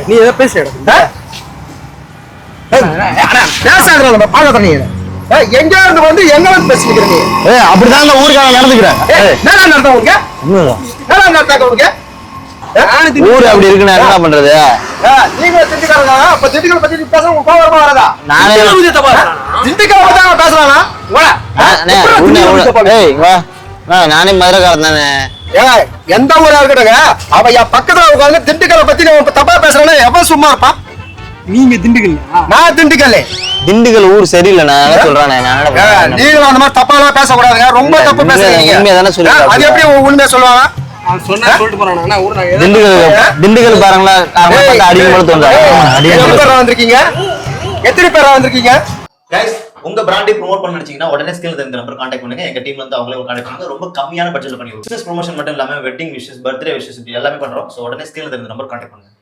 நீ ஏதோ பேச பேசாத நம்ம பாக்க நீ எங்க இருந்து வந்து எங்க வந்து பேசிக்கிற நீ அப்படிதான் இந்த ஊருக்காக நடந்துக்கிறாங்க. என்ன நடத்த உங்க என்ன நடத்தாக்க உங்க ஊரு அப்படி இருக்குன்னா என்ன பண்றது? நீங்க திண்டுக்கல் அப்ப திண்டுக்கல் பத்தி பேச உங்க கோவமா வரதா? நானே திண்டுக்கல் பத்தி பேசலாம் நானே மதுரைக்காரன் தானே. எந்த ஊரா இருக்கட்டுங்க, அவ என் பக்கத்துல உட்காந்து திண்டுக்கலை பத்தி நம்ம தப்பா பேசுறேன்னு எவன் சும்மா இருப்பான்? நீங்க திண்டுக்கல்? நான் திண்டுக்கல். திண்டுக்கல் ஊர் சரியில்லை நான் சொல்றேன். நீங்களும் அந்த மாதிரி தப்பா எல்லாம் பேசக்கூடாதுங்க, ரொம்ப தப்பு பேசுறீங்க. உண்மையாதானே சொல்லி அது எப்படி உண்மையா சொல்லுவாங்க? திண்டுக்கல் பாருங்களா வந்திருக்கீங்க, எத்தனை பேரா வந்திருக்கீங்க? உங்க பிராண்டை ப்ரோமோட் பண்ண நினைச்சீங்கன்னா உடனே ஸ்கில் தெரிஞ்ச நம்பர் கான்டாக்ட் பண்ணுங்க. எங்க டீம்ல இருந்து அவங்களே கான்டாக்ட் பண்ணுங்க. ரொம்ப கம்மியான பட்ஜெட்ல பண்ணி பிசினஸ் ப்ரொமோஷன் மட்டும் இல்லாம வெட்டிங் விஷஸ், பர்த்டே விஷஸ் எல்லாமே பண்றோம். சோ உடனே ஸ்கில் தெரிஞ்ச நம்பர் கான்டாக்ட் பண்ணுங்க.